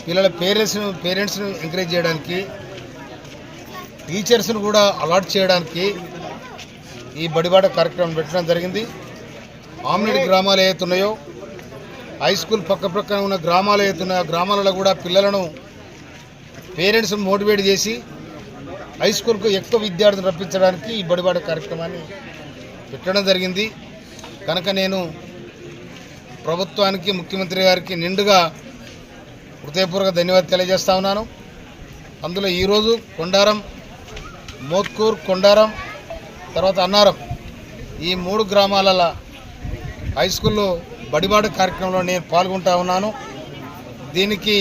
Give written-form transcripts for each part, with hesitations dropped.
పిల్లల పేరెంట్స్ను ఎంకరేజ్ చేయడానికి, టీచర్స్ను కూడా అలాట్ చేయడానికి ఈ బడిబాట కార్యక్రమం పెట్టడం జరిగింది. ఆమ్లెట్ గ్రామాలు ఏవైతున్నాయో, హై స్కూల్ పక్కన ఉన్న గ్రామాలు ఏవైతున్నాయో ఆ గ్రామాలలో కూడా పిల్లలను పేరెంట్స్ను మోటివేట్ చేసి హై స్కూల్కు ఎక్కువ విద్యార్థులు రప్పించడానికి ఈ బడిబాట కార్యక్రమాన్ని పెట్టడం జరిగింది. కనుక నేను ప్రభుత్వానికి, ముఖ్యమంత్రి గారికి నిండుగా హృదయపూర్వక ధన్యవాదాలు తెలియజేస్తా ఉన్నాను. అందులో ఈరోజు కొండారం, మోత్కూర్, కొండారం, తర్వాత అన్నారం ఈ 3 గ్రామాల హై స్కూల్లో బడిబాట కార్యక్రమంలో నేను పాల్గొంటా ఉన్నాను. దీనికి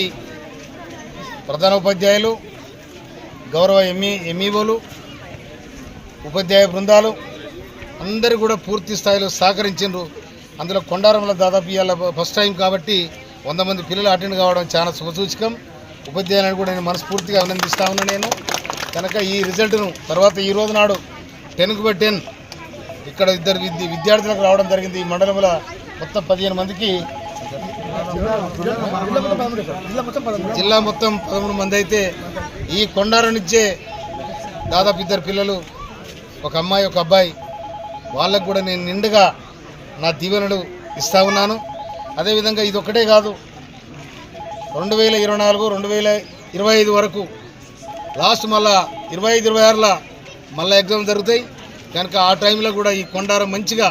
ప్రధాన ఉపాధ్యాయులు, గౌరవ ఎంఈఓలు, ఉపాధ్యాయ బృందాలు అందరూ కూడా పూర్తి స్థాయిలో సహకరించారు. అందులో కొండారంలో దాదాపు ఇవాళ ఫస్ట్ టైం కాబట్టి 100 మంది పిల్లలు అటెండ్ కావడం చాలా శుభసూచకం. ఉపాధ్యాయులను కూడా నేను మనస్ఫూర్తిగా అభినందిస్తా ఉన్నాను. నేను కనుక ఈ రిజల్ట్ను తర్వాత ఈ రోజు నాడు 10/10 ఇక్కడ 2 విద్యార్థులకు రావడం జరిగింది. ఈ మండలంలో మొత్తం 15 మందికి, జిల్లా మొత్తం 13 మంది అయితే ఈ కొండారం నుంచే దాదాపు 2 పిల్లలు, ఒక అమ్మాయి ఒక అబ్బాయి, వాళ్ళకు కూడా నేను నిండుగా నా దీవెనలు ఇస్తా ఉన్నాను. అదేవిధంగా ఇది ఒకటే కాదు, 2024, 2025 వరకు లాస్ట్ మళ్ళా 25-26లో మళ్ళీ ఎగ్జామ్ జరుగుతాయి. కనుక ఆ టైంలో కూడా ఈ కొండారం మంచిగా,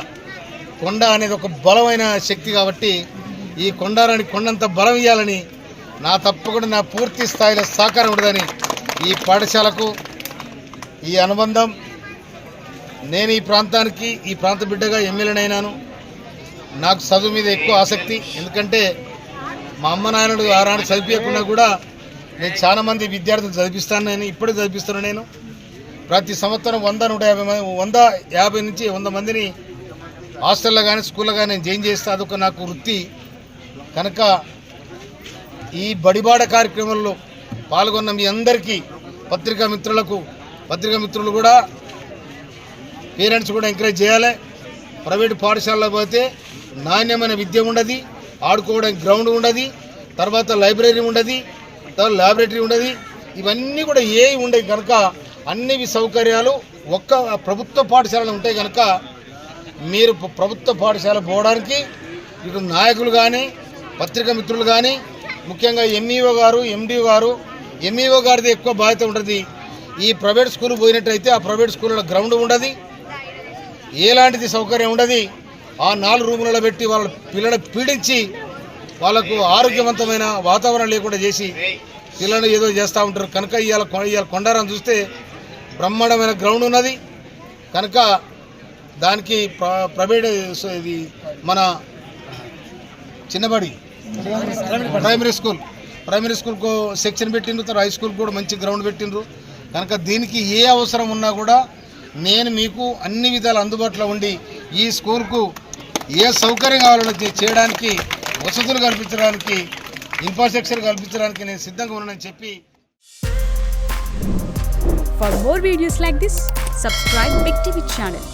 కొండ అనేది ఒక బలమైన శక్తి కాబట్టి ఈ కొండారానికి కొండంత బలం ఇవ్వాలని తప్పకుండా నా పూర్తి స్థాయిలో సహకారం ఉండదని ఈ పాఠశాలకు ఈ అనుబంధం. నేను ఈ ప్రాంతానికి, ఈ ప్రాంత బిడ్డగా ఎమ్మెల్యేనైనాను. నాకు చదువు మీద ఎక్కువ ఆసక్తి. ఎందుకంటే మా అమ్మ నాయనడు ఆనాడు చదివించకుండా కూడా నేను చాలామంది విద్యార్థులు చదివిస్తాను. నేను ఇప్పటికీ చదివిస్తున్నాను. నేను ప్రతి సంవత్సరం 150 నుంచి 100 మందిని హాస్టల్లో కానీ స్కూల్లో కానీ నేను జాయిన్ చేస్తే అదొక నాకు వృత్తి. కనుక ఈ బడిబాట కార్యక్రమంలో పాల్గొన్న మీ అందరికీ, పత్రికా మిత్రులు కూడా, పేరెంట్స్ కూడా ఎంకరేజ్ చేయాలి. ప్రైవేటు పాఠశాలలో పోతే నాణ్యమైన విద్య ఉండదు, ఆడుకోవడానికి గ్రౌండ్ ఉండదు, తర్వాత లైబ్రరీ ఉండదు, తర్వాత ల్యాబొరేటరీ ఉండదు. ఇవన్నీ కూడా ఏవి ఉండవు. కనుక అన్ని సౌకర్యాలు ఒక్క ప్రభుత్వ పాఠశాలలో ఉంటాయి. కనుక మీరు ప్రభుత్వ పాఠశాల పోవడానికి ఇటు నాయకులు కానీ, పత్రికా మిత్రులు కానీ, ముఖ్యంగా ఎంఈఓ గారు, ఎండిఓ గారు, ఎంఈఓ గారిది ఎక్కువ బాధ్యత ఉంటుంది. ఈ ప్రైవేట్ స్కూల్ పోయినట్టయితే ఆ ప్రైవేట్ స్కూల్లో గ్రౌండ్ ఉండదు, ఎలాంటిది సౌకర్యం ఉండదు. ఆ 4 రూములలో పెట్టి వాళ్ళ పిల్లలను పీడించి వాళ్ళకు ఆరోగ్యవంతమైన వాతావరణం లేకుండా చేసి పిల్లలు ఏదో చేస్తూ ఉంటారు. కనుక ఇవాళ కొండారం చూస్తే బ్రహ్మాండమైన గ్రౌండ్ ఉన్నది. కనుక దానికి ప్రైవేట్ ఇది మన చిన్నబడి ప్రైమరీ స్కూల్కు సెక్షన్ పెట్టిండ్రు, తర్వాత హై స్కూల్ కూడా మంచి గ్రౌండ్ పెట్టిండ్రు. కనుక దీనికి ఏ అవసరం ఉన్నా కూడా నేను మీకు అన్ని విధాలు అందుబాటులో ఉండి ఈ స్కూల్కు ఏ సౌకర్యం కావాలో చేయడానికి, వసతులు కల్పించడానికి, ఇన్ఫ్రాస్ట్రక్చర్ కల్పించడానికి నేను సిద్ధంగా ఉన్నానని చెప్పి. For more videos like this, subscribe Big TV channel.